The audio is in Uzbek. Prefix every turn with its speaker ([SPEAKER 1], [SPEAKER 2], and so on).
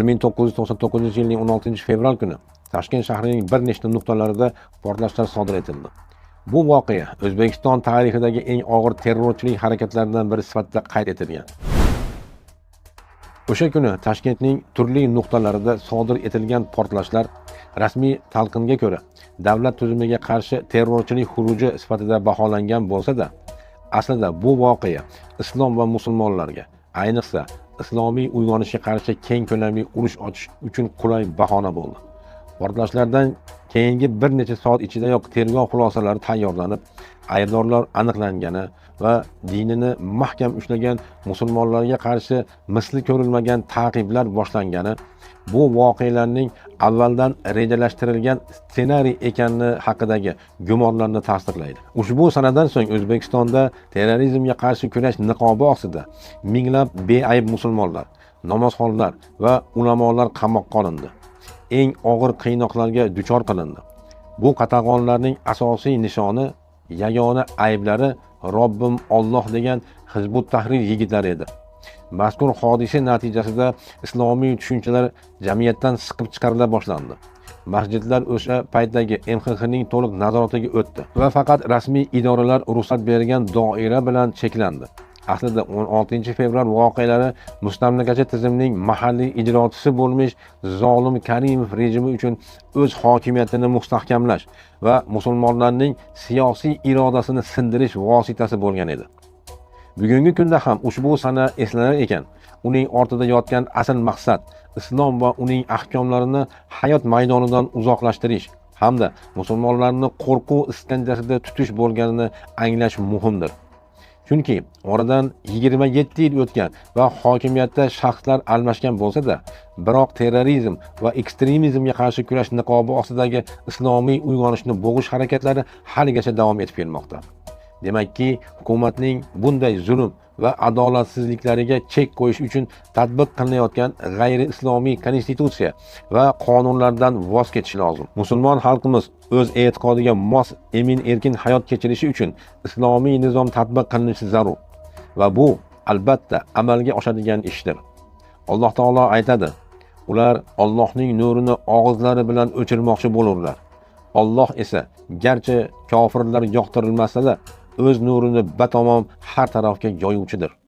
[SPEAKER 1] 1999-yilning 16-fevral kuni Toshkent shahrining bir nechta nuqtalarida portlashlar sodir etildi. Bu voqea O'zbekiston tarixidagi eng og'ir terrorchilik harakatlaridan biri sifatida qayd etilgan. O'sha kuni Toshkentning turli nuqtalarida sodir etilgan portlashlar rasmiy talqinga ko'ra davlat tuzumiga qarshi terrorchilik xuruji sifatida baholangan bo'lsa-da, aslida bu voqea islom va musulmonlarga, ayniqsa islomiy uyg'onishga qarshi keng ko'lamli urush ochish uchun qulay bahona bo'ldi. Portlashlardan keyingi bir necha soat ichidayoq tergov xulosalari tayyorlanib, aybdorlar aniqlangani va dinini mahkam ushlagan musulmonlarga qarshi misli ko'rilmagan ta'qiblar boshlangani bu voqealarning avvaldan rejalashtirilgan ssenariy ekani haqidagi gumonlarni tasdiqlaydi. Ushbu sanadan so'ng O'zbekistonda terrorizmga qarshi kurash niqobi ostida minglab beayb musulmonlar, namozxonlar va ulamolar qamoqqa olindi. Eng og'ir qiynoqlarga duchor qilindi. Bu qatag'onlarning asosiy nishoni, yagona ayblari Robbim Alloh degan Hizbut Tahrir yigitlari edi. Mazkur hodisa natijasida islomiy tushunchalar jamiyatdan siqib chiqarila boshlandi. Masjidlar o'sha paytdagi MXXning to'liq nazoratiga o'tdi va faqat rasmiy idoralar ruxsat bergan doira bilan cheklandi. Aslida 16-fevral voqealari mustamlakachi tizimning mahalliy ijrochisi bo'lmish zolim Karimov rejimi uchun o'z hokimiyatini mustahkamlash va musulmonlarning siyosiy irodasini sindirish vositasi bo'lgan edi. Bugungi kunda ham ushbu sana eslanar ekan, uning ortida yotgan asl maqsad islom va uning ahkomlarini hayot maydonidan uzoqlashtirish hamda musulmonlarni qo'rquv iskanjasida tutish bo'lganini anglash muhimdir. Chunki oradan 27 yil o'tgan va hokimiyatda shaxslar almashgan bo'lsa-da, biroq terrorizm va ekstremizmga qarshi kurash niqobi ostidagi islomiy uyg'onishni bo'g'ish harakatlari haligacha davom etib kelmoqda. Demakki, hukumatning bunday zulm va adolatsizliklariga chek qo'yish uchun tatbiq qilinayotgan g'ayri islomiy konstitutsiya va qonunlardan voz kechish lozim. Musulmon xalqimiz o'z e'tiqodiga mos emin-erkin hayot kechirishi uchun islomiy nizom tatbiq qilinishi zarur va bu albatta amalga oshadigan ishdir. Alloh taolo aytadi: "Ular Allohning nurini og'izlari bilan o'chirmoqchi bo'lurlar. Alloh esa garchi kofirlar yoqtirilmasa-da, o'z nurini batamom har tarafga yoyuvchidir."